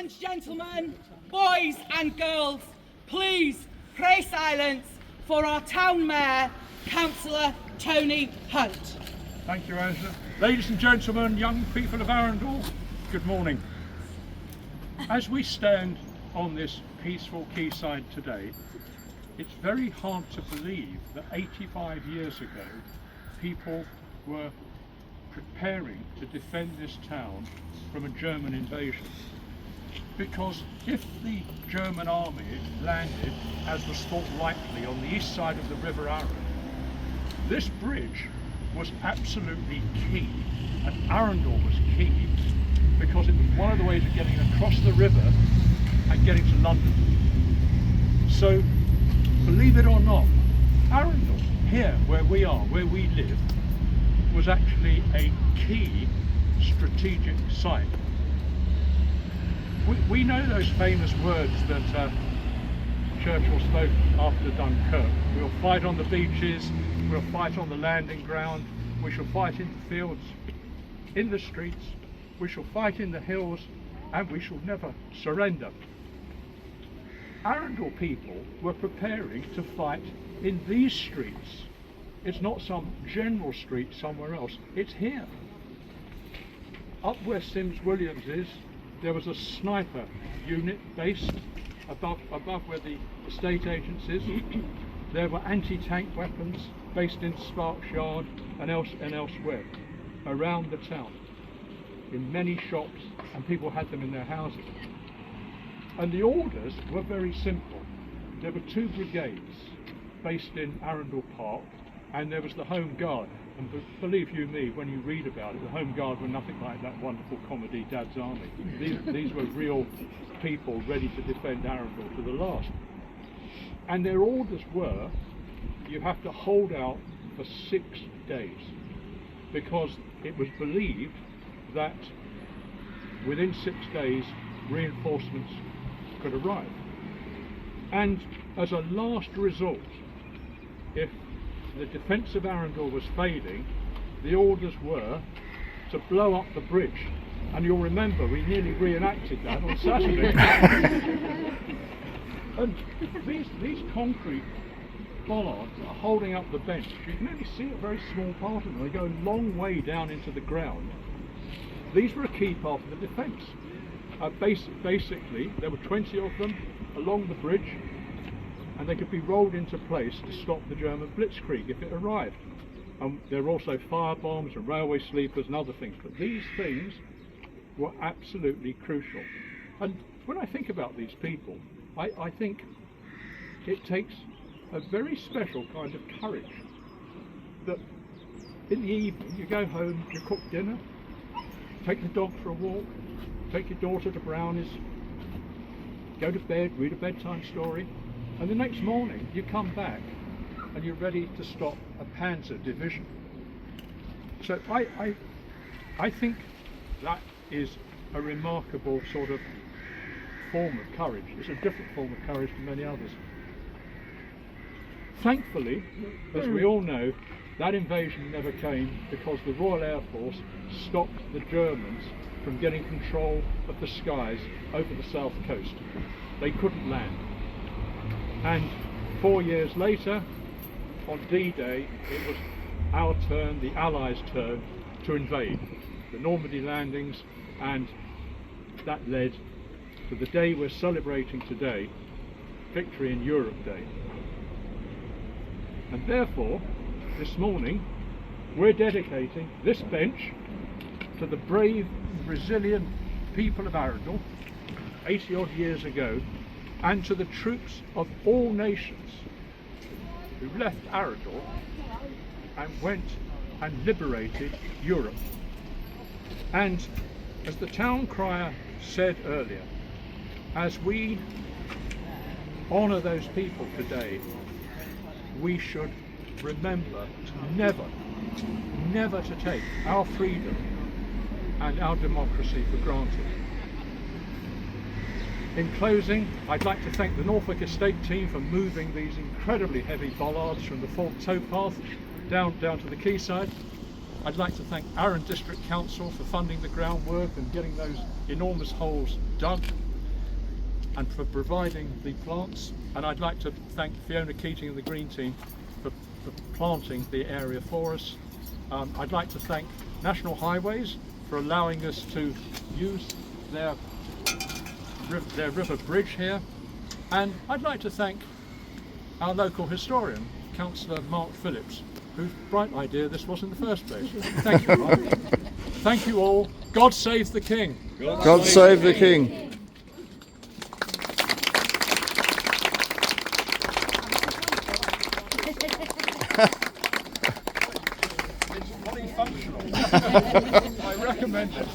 and gentlemen, boys and girls, please pray silence for our town mayor, Councillor Tony Hunt. Thank you, Angela. Ladies and gentlemen, young people of Arundel, good morning. As we stand on this peaceful quayside today, it's very hard to believe that 85 years ago people were preparing to defend this town from a German invasion. Because if the German army landed, as was thought likely, on the east side of the River Arun, this bridge was absolutely key, and Arundel was key because it was one of the ways of getting across the river and getting to London. So, believe it or not, Arundel, here where we are, where we live, was actually a key strategic site. We know those famous words that Churchill spoke after Dunkirk. We'll fight on the beaches, we'll fight on the landing ground, we shall fight in the fields, in the streets, we shall fight in the hills, and we shall never surrender. Arundel people were preparing to fight in these streets. It's not some general street somewhere else, it's here. Up where Sims Williams is, there was a sniper unit based above where the estate agents is. There were anti-tank weapons based in Sparks Yard and elsewhere around the town, in many shops, and people had them in their houses. And the orders were very simple. There were two brigades based in Arundel Park, and there was the Home Guard. And believe you me, when you read about it, the Home Guard were nothing like that wonderful comedy Dad's Army. These were real people ready to defend Arundel to the last. And their orders were, you have to hold out for 6 days, because it was believed that within 6 days reinforcements could arrive. And as a last resort, if the defence of Arundel was failing, the orders were to blow up the bridge. And you'll remember we nearly reenacted that on Saturday. And these concrete bollards are holding up the bench. You can only see a very small part of them. They go a long way down into the ground. These were a key part of the defence. Basically, there were 20 of them along the bridge, and they could be rolled into place to stop the German blitzkrieg if it arrived. There were also fire bombs and railway sleepers and other things, but these things were absolutely crucial. And when I think about these people, I think it takes a very special kind of courage, that in the evening you go home, you cook dinner, take the dog for a walk, take your daughter to Brownies, go to bed, read a bedtime story, and the next morning you come back and you're ready to stop a Panzer division. So I think that is a remarkable sort of form of courage. It's a different form of courage to many others. Thankfully, as we all know, that invasion never came, because the Royal Air Force stopped the Germans from getting control of the skies over the south coast. They couldn't land. And 4 years later, on D-Day, it was our turn, the Allies' turn, to invade. The Normandy landings, and that led to the day we're celebrating today, Victory in Europe Day. And therefore, this morning, we're dedicating this bench to the brave, resilient people of Arundel, 80 odd years ago, and to the troops of all nations who left Arundel and went and liberated Europe. And as the town crier said earlier, as we honour those people today, we should remember never to take our freedom and our democracy for granted. In closing, I'd like to thank the Norfolk Estate team for moving these incredibly heavy bollards from the Fort towpath down to the quayside. I'd like to thank Arran District Council for funding the groundwork and getting those enormous holes dug. and for providing the plants. And I'd like to thank Fiona Keating and the Green Team for planting the area for us. I'd like to thank National Highways for allowing us to use their river bridge here. And I'd like to thank our local historian, Councillor Mark Phillips, whose bright idea this was in the first place. Thank you, Mark. Thank you all. God save the King. God save the King. It's fully functional. I recommend it.